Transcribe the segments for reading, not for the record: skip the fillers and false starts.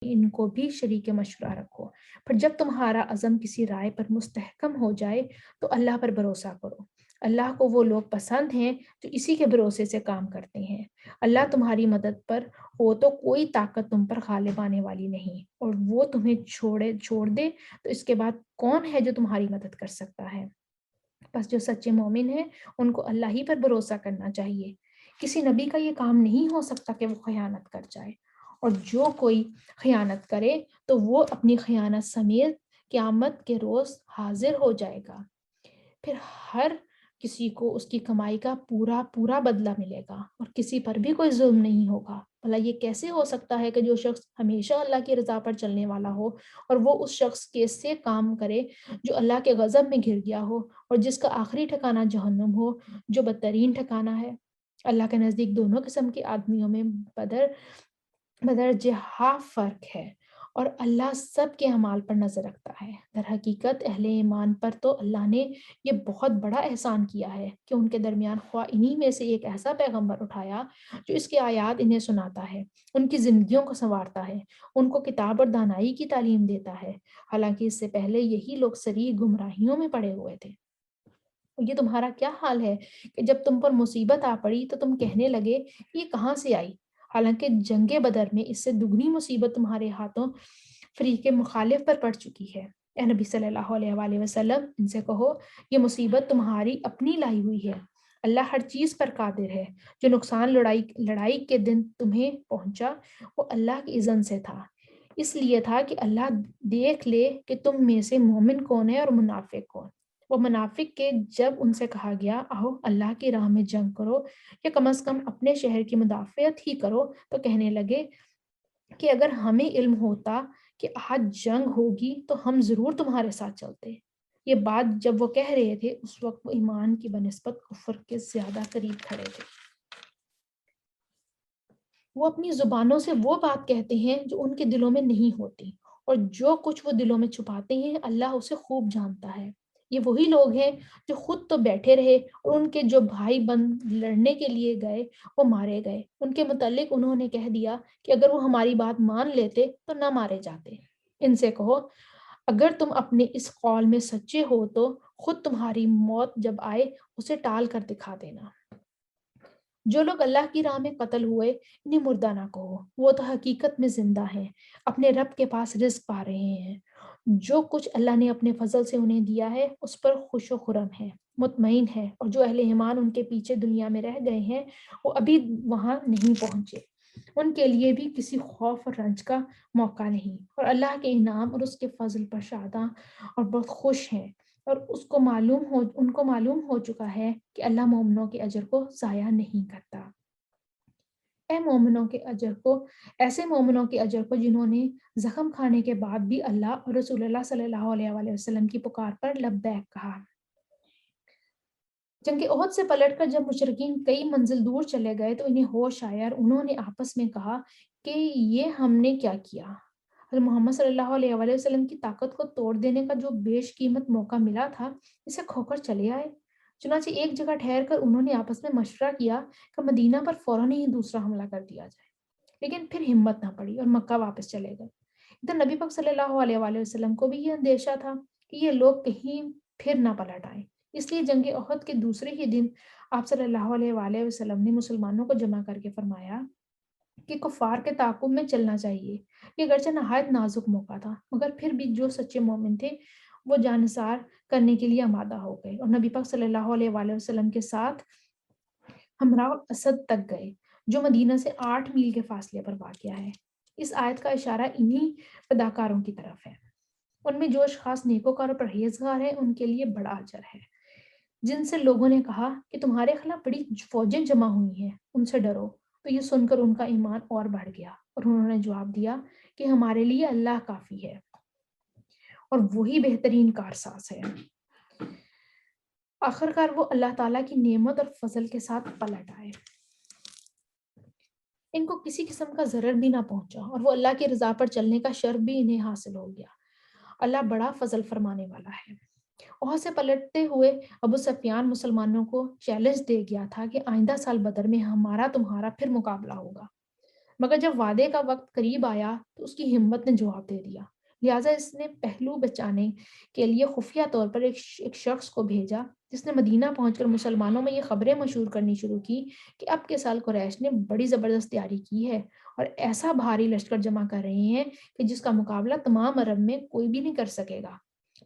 ان کو بھی شریک مشورہ رکھو۔ پھر جب تمہارا عزم کسی رائے پر مستحکم ہو جائے تو اللہ پر بھروسہ کرو۔ اللہ کو وہ لوگ پسند ہیں جو اسی کے بھروسے سے کام کرتے ہیں۔ اللہ تمہاری مدد پر ہو تو کوئی طاقت تم پر غالب آنے والی نہیں، اور وہ تمہیں چھوڑ دے تو اس کے بعد کون ہے جو تمہاری مدد کر سکتا ہے؟ بس جو سچے مومن ہیں ان کو اللہ ہی پر بھروسہ کرنا چاہیے۔ کسی نبی کا یہ کام نہیں ہو سکتا کہ وہ خیانت کر جائے، اور جو کوئی خیانت کرے تو وہ اپنی خیانت سمیت قیامت کے روز حاضر ہو جائے گا۔ پھر ہر کسی کو اس کی کمائی کا پورا بدلہ ملے گا، اور کسی پر بھی کوئی ظلم نہیں ہوگا۔ بھلا یہ کیسے ہو سکتا ہے کہ جو شخص ہمیشہ اللہ کی رضا پر چلنے والا ہو اور وہ اس شخص کے سے کام کرے جو اللہ کے غضب میں گر گیا ہو اور جس کا آخری ٹھکانہ جہنم ہو، جو بدترین ٹھکانہ ہے۔ اللہ کے نزدیک دونوں قسم کے آدمیوں میں بدرجہ فرق ہے، اور اللہ سب کے اعمال پر نظر رکھتا ہے۔ در حقیقت اہل ایمان پر تو اللہ نے یہ بہت بڑا احسان کیا ہے کہ ان کے درمیان خواہ انہی میں سے ایک ایسا پیغمبر اٹھایا جو اس کے آیات انہیں سناتا ہے، ان کی زندگیوں کو سنوارتا ہے، ان کو کتاب اور دانائی کی تعلیم دیتا ہے، حالانکہ اس سے پہلے یہی لوگ صریح گمراہیوں میں پڑے ہوئے تھے۔ یہ تمہارا کیا حال ہے کہ جب تم پر مصیبت آ پڑی تو تم کہنے لگے یہ کہاں سے آئی، حالانکہ جنگ بدر میں اس سے دگنی مصیبت تمہارے ہاتھوں فریق مخالف پر پڑ چکی ہے۔ اے نبی صلی اللہ علیہ وآلہ وسلم، ان سے کہو یہ مصیبت تمہاری اپنی لائی ہوئی ہے۔ اللہ ہر چیز پر قادر ہے۔ جو نقصان لڑائی کے دن تمہیں پہنچا وہ اللہ کی اذن سے تھا، اس لیے تھا کہ اللہ دیکھ لے کہ تم میں سے مومن کون ہے اور منافق کون۔ وہ منافق کے جب ان سے کہا گیا آؤ اللہ کی راہ میں جنگ کرو یا کم از کم اپنے شہر کی مدافعت ہی کرو، تو کہنے لگے کہ اگر ہمیں علم ہوتا کہ آج جنگ ہوگی تو ہم ضرور تمہارے ساتھ چلتے۔ یہ بات جب وہ کہہ رہے تھے اس وقت وہ ایمان کی بنسبت کفر کے زیادہ قریب کھڑے تھے۔ وہ اپنی زبانوں سے وہ بات کہتے ہیں جو ان کے دلوں میں نہیں ہوتی، اور جو کچھ وہ دلوں میں چھپاتے ہیں اللہ اسے خوب جانتا ہے۔ یہ وہی لوگ ہیں جو خود تو بیٹھے رہے اور ان کے جو بھائی بند لڑنے کے لیے گئے وہ مارے گئے۔ ان کے متعلق انہوں نے کہہ دیا کہ اگر وہ ہماری بات مان لیتے تو نہ مارے جاتے۔ ان سے کہو اگر تم اپنے اس قول میں سچے ہو تو خود تمہاری موت جب آئے اسے ٹال کر دکھا دینا۔ جو لوگ اللہ کی راہ میں قتل ہوئے انہیں مردہ نہ کہو، وہ تو حقیقت میں زندہ ہیں، اپنے رب کے پاس رزق پا رہے ہیں۔ جو کچھ اللہ نے اپنے فضل سے انہیں دیا ہے اس پر خوش و خرم ہے، مطمئن ہے، اور جو اہل ایمان ان کے پیچھے دنیا میں رہ گئے ہیں وہ ابھی وہاں نہیں پہنچے، ان کے لیے بھی کسی خوف اور رنج کا موقع نہیں، اور اللہ کے انعام اور اس کے فضل پر شاداں اور بہت خوش ہیں، اور ان کو معلوم ہو چکا ہے کہ اللہ مومنوں کے اجر کو ضائع نہیں کرتا۔ ایسے مومنوں کے اجر کو جنہوں نے زخم کھانے کے بعد بھی اللہ اور رسول اللہ صلی اللہ علیہ وآلہ وسلم کی پکار پر لبیک کہا۔ جنگ احد سے پلٹ کر جب مشرکین کئی منزل دور چلے گئے تو انہیں ہوش آیا اور انہوں نے آپس میں کہا کہ یہ ہم نے کیا کیا۔ حضرت محمد صلی اللہ علیہ وآلہ وسلم کی طاقت کو توڑ دینے کا جو بیش قیمت موقع ملا تھا اسے کھو کر چلے آئے۔ چنانچہ ایک جگہ ٹھہر کر انہوں نے آپس میں مشورہ کیا کہ مدینہ پر فوراً ہی دوسرا حملہ کر دیا جائے، لیکن پھر ہمت نہ پڑی اور مکہ واپس چلے گئے۔ ادھر نبی پاک صلی اللہ علیہ وآلہ وسلم کو بھی یہ اندیشہ تھا کہ یہ لوگ کہیں پھر نہ پلٹ آئیں، اس لیے جنگ احد کے دوسرے ہی دن آپ صلی اللہ علیہ وآلہ وسلم نے مسلمانوں کو جمع کر کے فرمایا کہ کفار کے تعاقب میں چلنا چاہیے۔ یہ اگرچہ نہایت نازک موقع تھا مگر پھر بھی جو سچے مومن تھے وہ جانثار کرنے کے لیے آمادہ ہو گئے اور نبی پاک صلی اللہ علیہ وآلہ وسلم کے ساتھ ہمراہ اسد تک گئے جو مدینہ سے 8 میل کے فاصلے پر واقع ہے۔ اس آیت کا اشارہ انہی فداکاروں کی طرف ہے۔ ان میں جو اشخاص نیکوکار اور پرہیزگار ہیں ان کے لیے بڑا اجر ہے۔ جن سے لوگوں نے کہا کہ تمہارے خلاف بڑی فوجیں جمع ہوئی ہیں، ان سے ڈرو، تو یہ سن کر ان کا ایمان اور بڑھ گیا اور انہوں نے جواب دیا کہ ہمارے لیے اللہ کافی ہے اور وہی بہترین کارساز ہے۔ آخرکار وہ اللہ تعالیٰ کی نعمت اور فضل کے ساتھ پلٹ آئے۔ ان کو کسی قسم کا ضرر بھی نہ پہنچا اور وہ اللہ کی رضا پر چلنے کا شرف بھی انہیں حاصل ہو گیا۔ اللہ بڑا فضل فرمانے والا ہے۔ وہاں سے پلٹتے ہوئے ابو سفیان مسلمانوں کو چیلنج دے گیا تھا کہ آئندہ سال بدر میں ہمارا تمہارا پھر مقابلہ ہوگا۔ مگر جب وعدے کا وقت قریب آیا تو اس کی ہمت نے جواب دے دیا، لہٰذا اس نے پہلو بچانے کے لیے خفیہ طور پر ایک شخص کو بھیجا، جس نے مدینہ پہنچ کر مسلمانوں میں یہ خبریں مشہور کرنی شروع کی کہ اب کے سال قریش نے بڑی زبردست تیاری کی ہے اور ایسا بھاری لشکر جمع کر رہے ہیں کہ جس کا مقابلہ تمام عرب میں کوئی بھی نہیں کر سکے گا۔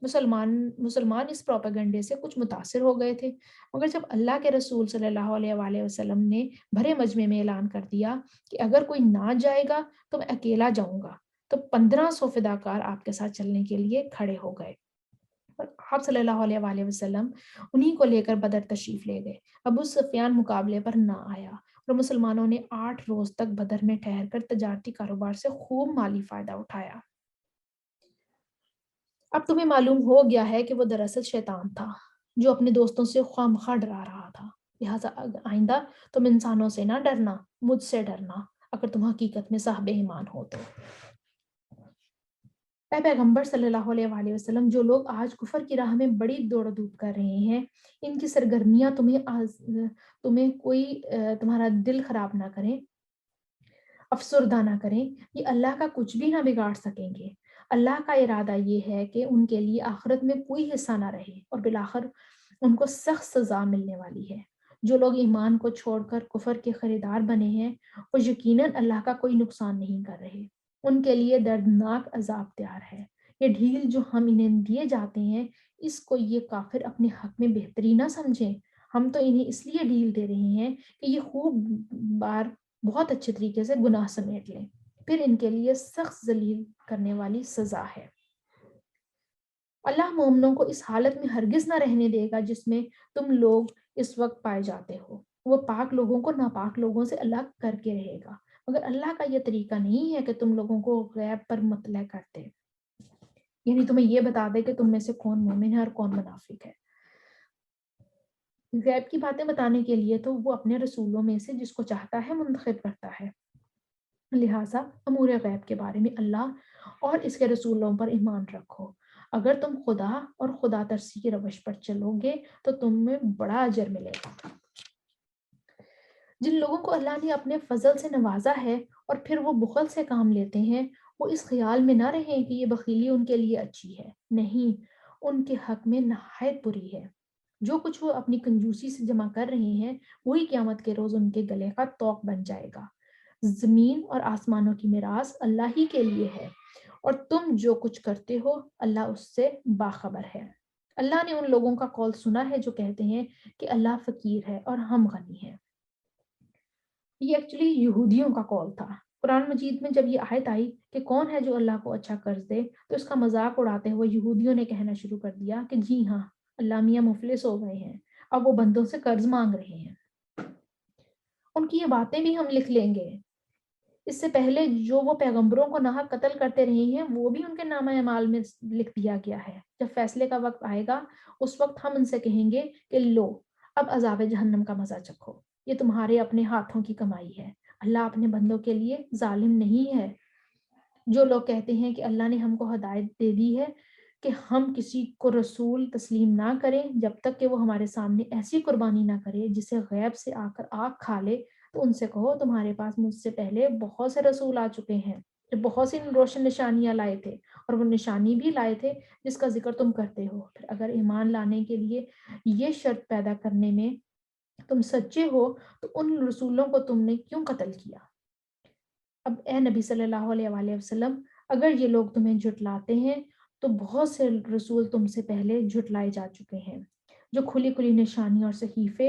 مسلمان اس پروپیگنڈے سے کچھ متاثر ہو گئے تھے، مگر جب اللہ کے رسول صلی اللہ علیہ وآلہ وسلم نے بھرے مجمع میں اعلان کر دیا کہ اگر کوئی نہ جائے گا تو میں اکیلا جاؤں گا، تو 1500 فداکار آپ کے ساتھ چلنے کے لیے کھڑے ہو گئے اور آپ صلی اللہ علیہ وآلہ وسلم انہی کو لے کر بدر تشریف لے گئے۔ ابو سفیان مقابلے پر نہ آیا اور مسلمانوں نے 8 روز تک بدر میں ٹھہر کر تجارتی کاروبار سے خوب مالی فائدہ اٹھایا۔ اب تمہیں معلوم ہو گیا ہے کہ وہ دراصل شیطان تھا جو اپنے دوستوں سے خواہ ڈرا رہا تھا، لہٰذا آئندہ تم انسانوں سے نہ ڈرنا، مجھ سے ڈرنا اگر تم حقیقت میں صاحب ایمان ہو تو۔ اے پیغمبر صلی اللہ علیہ وآلہ وسلم، جو لوگ آج کفر کی راہ میں بڑی دوڑ دھوپ کر رہے ہیں، ان کی سرگرمیاں تمہیں کوئی تمہارا دل خراب نہ کریں، افسردہ نہ کریں، یہ اللہ کا کچھ بھی نہ بگاڑ سکیں گے۔ اللہ کا ارادہ یہ ہے کہ ان کے لیے آخرت میں کوئی حصہ نہ رہے اور بالآخر ان کو سخت سزا ملنے والی ہے۔ جو لوگ ایمان کو چھوڑ کر کفر کے خریدار بنے ہیں وہ یقیناً اللہ کا کوئی نقصان نہیں کر رہے، ان کے لیے دردناک عذاب تیار ہے۔ یہ ڈھیل جو ہم انہیں دیے جاتے ہیں، اس کو یہ کافر اپنے حق میں بہتری نہ سمجھیں۔ ہم تو انہیں اس لیے ڈھیل دے رہے ہیں کہ یہ خوب بار بہت اچھے طریقے سے گناہ سمیٹ لیں، پھر ان کے لیے سخت ذلیل کرنے والی سزا ہے۔ اللہ مومنوں کو اس حالت میں ہرگز نہ رہنے دے گا جس میں تم لوگ اس وقت پائے جاتے ہو۔ وہ پاک لوگوں کو ناپاک لوگوں سے الگ کر کے رہے گا، مگر اللہ کا یہ طریقہ نہیں ہے کہ تم لوگوں کو غیب پر مطلع کر دے، یعنی تمہیں یہ بتا دے کہ تم میں سے کون مومن ہے اور کون منافق ہے۔ غیب کی باتیں بتانے کے لیے تو وہ اپنے رسولوں میں سے جس کو چاہتا ہے منتخب کرتا ہے، لہٰذا امور غیب کے بارے میں اللہ اور اس کے رسولوں پر ایمان رکھو۔ اگر تم خدا اور خدا ترسی کی روش پر چلو گے تو تمہیں بڑا اجر ملے گا۔ جن لوگوں کو اللہ نے اپنے فضل سے نوازا ہے اور پھر وہ بخل سے کام لیتے ہیں، وہ اس خیال میں نہ رہیں کہ یہ بخیلی ان کے لیے اچھی ہے، نہیں، ان کے حق میں نہایت بری ہے۔ جو کچھ وہ اپنی کنجوسی سے جمع کر رہے ہیں وہی قیامت کے روز ان کے گلے کا طوق بن جائے گا۔ زمین اور آسمانوں کی میراث اللہ ہی کے لیے ہے اور تم جو کچھ کرتے ہو اللہ اس سے باخبر ہے۔ اللہ نے ان لوگوں کا قول سنا ہے جو کہتے ہیں کہ اللہ فقیر ہے اور ہم غنی ہیں۔ یہ ایکچولی یہودیوں کا قول تھا۔ قرآن مجید میں جب یہ آیت آئی کہ کون ہے جو اللہ کو اچھا قرض دے تو اس کا مذاق اڑاتے ہوئے یہودیوں نے کہنا شروع کر دیا کہ جی ہاں، اللہ میاں مفلس ہو گئے ہیں، اب وہ بندوں سے قرض مانگ رہے ہیں۔ ان کی یہ باتیں بھی ہم لکھ لیں گے۔ اس سے پہلے جو وہ پیغمبروں کو ناحق قتل کرتے رہے ہیں وہ بھی ان کے نامہ اعمال میں لکھ دیا گیا ہے۔ جب فیصلے کا وقت آئے گا اس وقت ہم ان سے کہیں گے کہ لو اب عذاب جہنم کا مزہ چکھو، یہ تمہارے اپنے ہاتھوں کی کمائی ہے، اللہ اپنے بندوں کے لیے ظالم نہیں ہے۔ جو لوگ کہتے ہیں کہ اللہ نے ہم کو ہدایت دے دی ہے کہ ہم کسی کو رسول تسلیم نہ کریں جب تک کہ وہ ہمارے سامنے ایسی قربانی نہ کرے جسے غیب سے آ کر آگ کھا لے، تو ان سے کہو تمہارے پاس مجھ سے پہلے بہت سے رسول آ چکے ہیں جو بہت سی روشن نشانیاں لائے تھے اور وہ نشانی بھی لائے تھے جس کا ذکر تم کرتے ہو، پھر اگر ایمان لانے کے لیے یہ شرط پیدا کرنے میں تم سچے ہو تو ان رسولوں کو تم نے کیوں قتل کیا؟ اب اے نبی صلی اللہ علیہ وآلہ وسلم، اگر یہ لوگ تمہیں جھٹلاتے ہیں تو بہت سے رسول تم سے پہلے جھٹلائے جا چکے ہیں جو کھلی کھلی نشانیاں اور صحیفے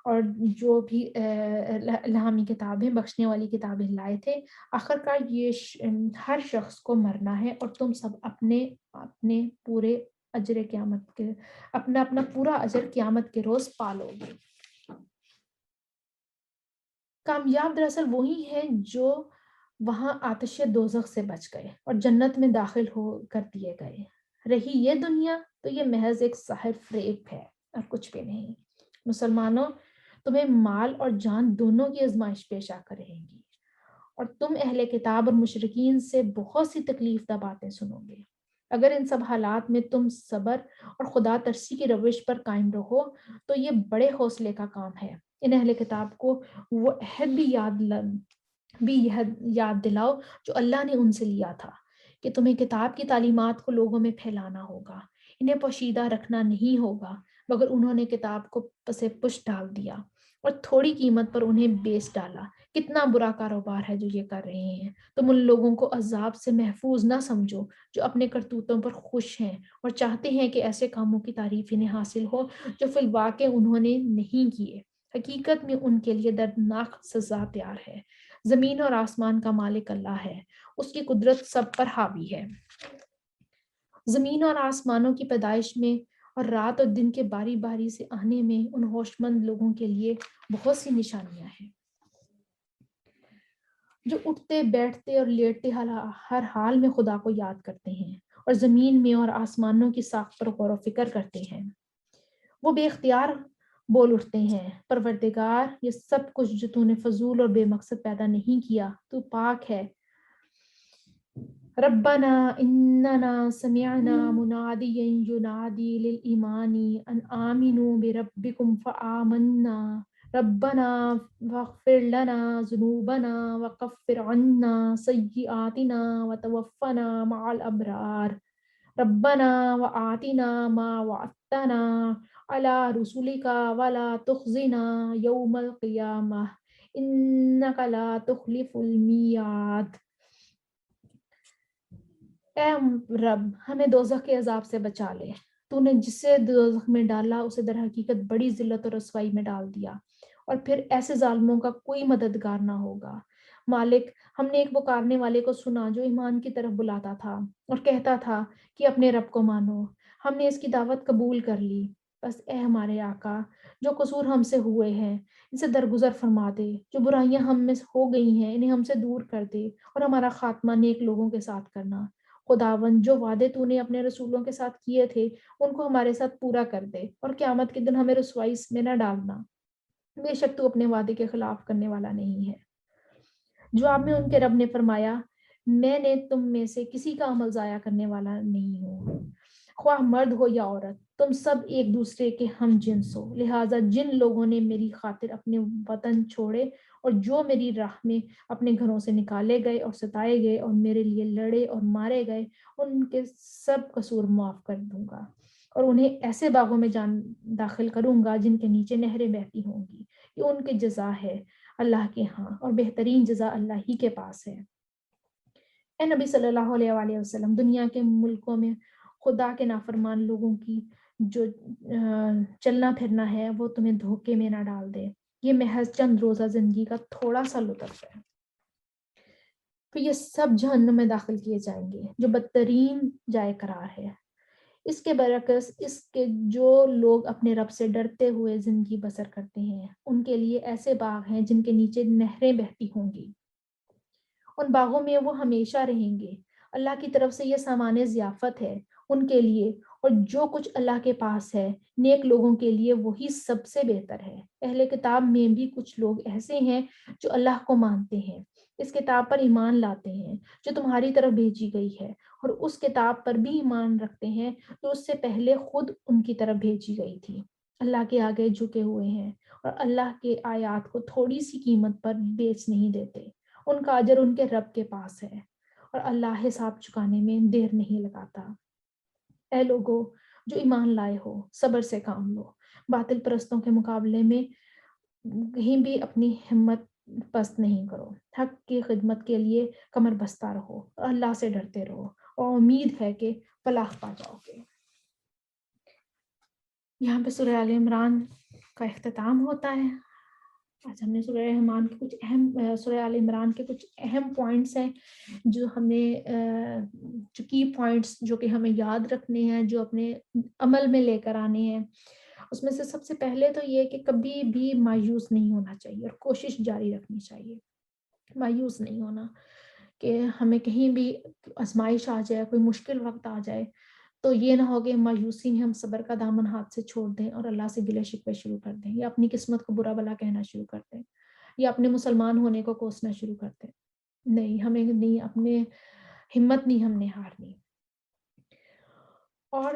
اور جو بھی الہامی کتابیں، بخشنے والی کتابیں لائے تھے۔ آخرکار یہ ہر شخص کو مرنا ہے اور تم سب اپنے اپنے پورے اجر قیامت کے اپنا پورا اجر قیامت کے روز پالو گے۔ کامیاب دراصل وہی ہیں جو وہاں آتش دوزخ سے بچ گئے اور جنت میں داخل ہو کر دیے گئے۔ رہی یہ دنیا تو یہ محض ایک ظاہر فریب ہے اور کچھ بھی نہیں۔ مسلمانوں، تمہیں مال اور جان دونوں کی آزمائش پیش آ کر رہیں گی اور تم اہل کتاب اور مشرکین سے بہت سی تکلیف دہ باتیں سنو گے۔ اگر ان سب حالات میں تم صبر اور خدا ترسی کی روش پر قائم رہو تو یہ بڑے حوصلے کا کام ہے۔ ان اہل کتاب کو وہ عہد بھی یاد بھی یاد دلاؤ جو اللہ نے ان سے لیا تھا کہ تمہیں کتاب کی تعلیمات کو لوگوں میں پھیلانا ہوگا، انہیں پوشیدہ رکھنا نہیں ہوگا، مگر انہوں نے کتاب کو پس پش ڈال دیا اور تھوڑی قیمت پر انہیں بیچ ڈالا۔ کتنا برا کاروبار ہے جو یہ کر رہے ہیں۔ تم ان لوگوں کو عذاب سے محفوظ نہ سمجھو جو اپنے کرتوتوں پر خوش ہیں اور چاہتے ہیں کہ ایسے کاموں کی تعریف انہیں حاصل ہو جو فی الواقع انہوں نے نہیں کیے۔ حقیقت میں ان کے لیے دردناک سزا تیار ہے۔ زمین اور آسمان کا مالک اللہ ہے، اس کی قدرت سب پر حاوی ہے۔ زمین اور آسمانوں کی پیدائش میں اور رات اور دن کے باری باری سے آنے میں ان ہوش مند لوگوں کے لیے بہت سی نشانیاں ہیں جو اٹھتے بیٹھتے اور لیٹتے ہر حال میں خدا کو یاد کرتے ہیں اور زمین میں اور آسمانوں کی ساخت پر غور و فکر کرتے ہیں۔ وہ بے اختیار بول اٹھتے ہیں، پروردگار، یہ سب کچھ جو تو نے فضول اور بے مقصد پیدا نہیں کیا، تو پاک ہے۔ ربنا اننا سمعنا منادیا ینادی للایمان ان آمنوا بربکم فآمنا ربنا واغفر لنا ذنوبنا وکفر عنا سیئاتنا وتوفنا مع الابرار ربنا وآتنا ما وعدتنا على رسولك ولا تخزنا يوم القيامة إنك لا تخلف الميعاد۔ اے رب، ہمیں دوزخ کے عذاب سے بچا لے۔ تو نے جسے دوزخ میں ڈالا اسے در حقیقت بڑی ذلت اور رسوائی میں ڈال دیا، اور پھر ایسے ظالموں کا کوئی مددگار نہ ہوگا۔ مالک، ہم نے ایک پکارنے والے کو سنا جو ایمان کی طرف بلاتا تھا اور کہتا تھا کہ اپنے رب کو مانو۔ ہم نے اس کی دعوت قبول کر لی۔ بس اے ہمارے آقا، جو قصور ہم سے ہوئے ہیں ان سے درگزر فرما دے، جو برائیاں ہم میں ہو گئی ہیں انہیں ہم سے دور کر دے، اور ہمارا خاتمہ نیک لوگوں کے ساتھ کرنا۔ خداوند، جو وعدے تو نے اپنے رسولوں کے ساتھ کیے تھے ان کو ہمارے ساتھ پورا کر دے، اور قیامت کے دن ہمیں رسوائی میں نہ ڈالنا۔ بے شک تو اپنے وعدے کے خلاف کرنے والا نہیں ہے۔ جواب میں ان کے رب نے فرمایا، میں نے تم میں سے کسی کا عمل ضائع کرنے والا نہیں ہوں، خواہ مرد ہو یا عورت، تم سب ایک دوسرے کے ہم جنس ہو۔ لہٰذا جن لوگوں نے میری خاطر اپنے وطن چھوڑے اور جو میری راہ میں اپنے گھروں سے نکالے گئے اور ستائے گئے اور میرے لیے لڑے اور مارے گئے، ان کے سب قصور معاف کر دوں گا، اور انہیں ایسے باغوں میں جان داخل کروں گا جن کے نیچے نہریں بہتی ہوں گی۔ یہ ان کی جزا ہے اللہ کے ہاں، اور بہترین جزا اللہ ہی کے پاس ہے۔ اے نبی صلی اللہ علیہ وآلہ وسلم، دنیا کے ملکوں میں خدا کے نافرمان لوگوں کی جو چلنا پھرنا ہے وہ تمہیں دھوکے میں نہ ڈال دے۔ یہ محض چند روزہ زندگی کا تھوڑا سا لطف ہے، پھر یہ سب جہنم میں داخل کیے جائیں گے جو بدترین جائے قرار ہے۔ اس کے برعکس اس کے جو لوگ اپنے رب سے ڈرتے ہوئے زندگی بسر کرتے ہیں ان کے لیے ایسے باغ ہیں جن کے نیچے نہریں بہتی ہوں گی، ان باغوں میں وہ ہمیشہ رہیں گے۔ اللہ کی طرف سے یہ سامان ضیافت ہے ان کے لیے، اور جو کچھ اللہ کے پاس ہے نیک لوگوں کے لیے وہی سب سے بہتر ہے۔ اہل کتاب میں بھی کچھ لوگ ایسے ہیں جو اللہ کو مانتے ہیں، اس کتاب پر ایمان لاتے ہیں جو تمہاری طرف بھیجی گئی ہے، اور اس کتاب پر بھی ایمان رکھتے ہیں جو اس سے پہلے خود ان کی طرف بھیجی گئی تھی۔ اللہ کے آگے جھکے ہوئے ہیں اور اللہ کے آیات کو تھوڑی سی قیمت پر بیچ نہیں دیتے۔ ان کا اجر ان کے رب کے پاس ہے، اور اللہ حساب چکانے میں دیر نہیں لگاتا۔ اے لوگو جو ایمان لائے ہو، صبر سے کام لو، باطل پرستوں کے مقابلے میں کہیں بھی اپنی ہمت پست نہیں کرو، حق کی خدمت کے لیے کمر بستہ رہو اور اللہ سے ڈرتے رہو، اور امید ہے کہ فلاح پا جاؤ گے۔ یہاں پہ سورہ آل عمران کا اختتام ہوتا ہے۔ آج ہم نے سورہ آل عمران کے کچھ اہم پوائنٹس ہیں جو ہمیں جو کی پوائنٹس جو کہ ہمیں یاد رکھنے ہیں، جو اپنے عمل میں لے کر آنے ہیں۔ اس میں سے سب سے پہلے تو یہ کہ کبھی بھی مایوس نہیں ہونا چاہیے اور کوشش جاری رکھنی چاہیے۔ مایوس نہیں ہونا کہ ہمیں کہیں بھی آزمائش آ جائے، کوئی مشکل وقت آ جائے تو یہ نہ ہو کہ مایوسی میں ہم صبر کا دامن ہاتھ سے چھوڑ دیں اور اللہ سے گلے شکوے شروع کر دیں، یا اپنی قسمت کو برا بھلا کہنا شروع کر دیں، یا اپنے مسلمان ہونے کو کوسنا شروع کر دیں۔ نہیں، ہمیں نہیں، اپنے ہمت نہیں ہم نے ہارنی۔ اور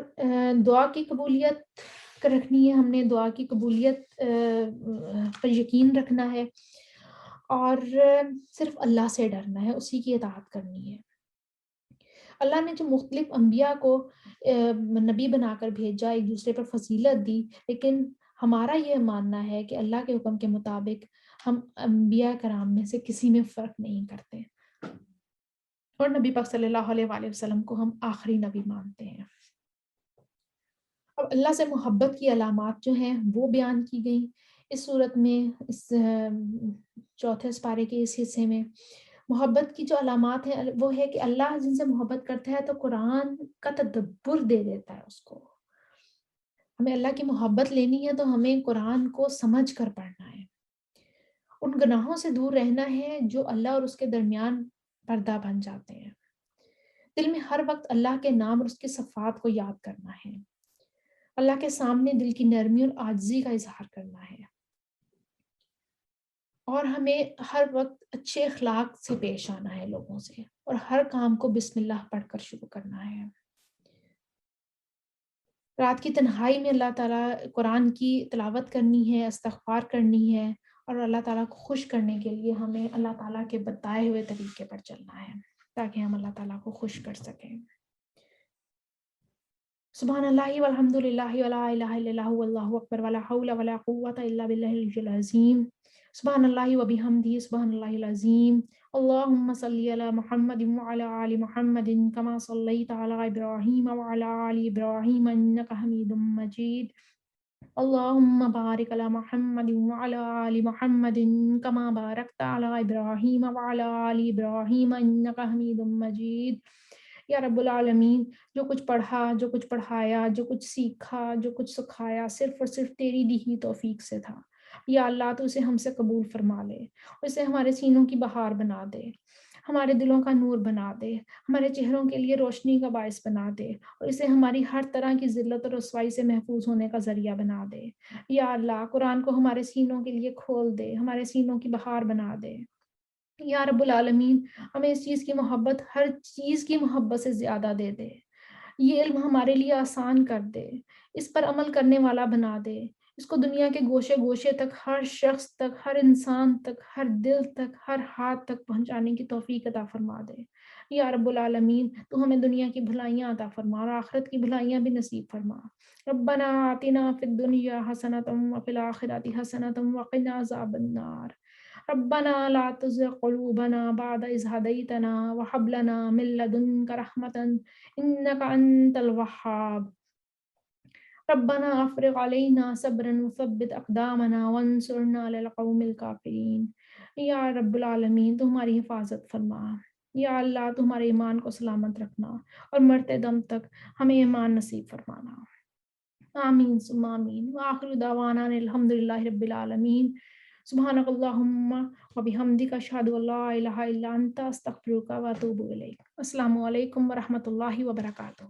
دعا کی قبولیت رکھنی ہے، ہم نے دعا کی قبولیت پر یقین رکھنا ہے، اور صرف اللہ سے ڈرنا ہے، اسی کی اطاعت کرنی ہے۔ اللہ نے جو مختلف انبیاء کو نبی بنا کر بھیجا، ایک دوسرے پر فضیلت دی، لیکن ہمارا یہ ماننا ہے کہ اللہ کے حکم کے مطابق ہم انبیاء کرام میں سے کسی میں فرق نہیں کرتے، اور نبی پاک صلی اللہ علیہ وآلہ وسلم کو ہم آخری نبی مانتے ہیں۔ اب اللہ سے محبت کی علامات جو ہیں وہ بیان کی گئیں اس صورت میں، اس چوتھے سپارے کے اس حصے میں۔ محبت کی جو علامات ہیں وہ ہے کہ اللہ جن سے محبت کرتا ہے تو قرآن کا تدبر دے دیتا ہے اس کو۔ ہمیں اللہ کی محبت لینی ہے تو ہمیں قرآن کو سمجھ کر پڑھنا ہے، ان گناہوں سے دور رہنا ہے جو اللہ اور اس کے درمیان پردہ بن جاتے ہیں۔ دل میں ہر وقت اللہ کے نام اور اس کی صفات کو یاد کرنا ہے، اللہ کے سامنے دل کی نرمی اور عاجزی کا اظہار کرنا ہے، اور ہمیں ہر وقت اچھے اخلاق سے پیش آنا ہے لوگوں سے، اور ہر کام کو بسم اللہ پڑھ کر شروع کرنا ہے۔ رات کی تنہائی میں اللہ تعالیٰ قرآن کی تلاوت کرنی ہے، استغفار کرنی ہے، اور اللہ تعالیٰ کو خوش کرنے کے لیے ہمیں اللہ تعالیٰ کے بتائے ہوئے طریقے پر چلنا ہے تاکہ ہم اللہ تعالیٰ کو خوش کر سکیں۔ سبحان اللہ والحمد للہ ولا الہ الا اللہ واللہ اکبر ولا حول ولا قوة الا باللہ العلی العظیم۔ سبحان اللہ وبحمدہ سبحان اللہ العظیم۔ اللہم صلی علی محمد وعلی آل محمد کما صلیت علی ابراہیم وعلی آل ابراہیم انک حمید مجید۔ اللہم بارک علی محمد وعلی آل محمد کما بارکت علی ابراہیم وعلی آل ابراہیم انک حمید مجید۔ یا رب العالمین، جو کچھ پڑھا، جو کچھ پڑھایا، جو کچھ سیکھا، جو کچھ سکھایا، صرف اور صرف تیری دی ہوئی توفیق سے تھا۔ یا اللہ تو اسے ہم سے قبول فرما لے، اور اسے ہمارے سینوں کی بہار بنا دے، ہمارے دلوں کا نور بنا دے، ہمارے چہروں کے لیے روشنی کا باعث بنا دے، اور اسے ہماری ہر طرح کی ذلت اور رسوائی سے محفوظ ہونے کا ذریعہ بنا دے۔ یا اللہ قرآن کو ہمارے سینوں کے لیے کھول دے، ہمارے سینوں کی بہار بنا دے۔ یا رب العالمین، ہمیں اس چیز کی محبت ہر چیز کی محبت سے زیادہ دے دے، یہ علم ہمارے لیے آسان کر دے، اس پر عمل کرنے والا بنا دے، اس کو دنیا کے گوشے گوشے تک، ہر شخص تک، ہر انسان تک، ہر دل تک، ہر ہاتھ تک پہنچانے کی توفیق عطا فرما دے۔ یا رب العالمین، تو ہمیں دنیا کی بھلائیاں عطا فرما اور آخرت کی بھلائیاں بھی نصیب فرما۔ ربنا آتنا فی الدنیا حسنۃ وفی الآخرۃ حسنۃ وقنا عذاب النار۔ ربنا لا تزغ قلوبنا بعد إذ هديتنا وهب لنا من لدنك رحمة إنك أنت الوهاب۔ ربنا افرغ علينا صبرا وثبت اقدامنا وانصرنا على القوم الكافرين۔ یا رب العالمین، تو ہماری حفاظت فرما۔ یا اللہ، تو ہمارے ایمان کو سلامت رکھنا، اور مرتے دم تک ہمیں ایمان نصیب فرمانا۔ آمین ثم آمین، وآخر دعوانا الحمد للہ رب العالمین۔ سبحانک اللہم وبحمدک، اشہد ان لا الہ الا انت، استغفرک واتوب الیک۔ السلام علیکم ورحمۃ اللہ وبرکاتہ۔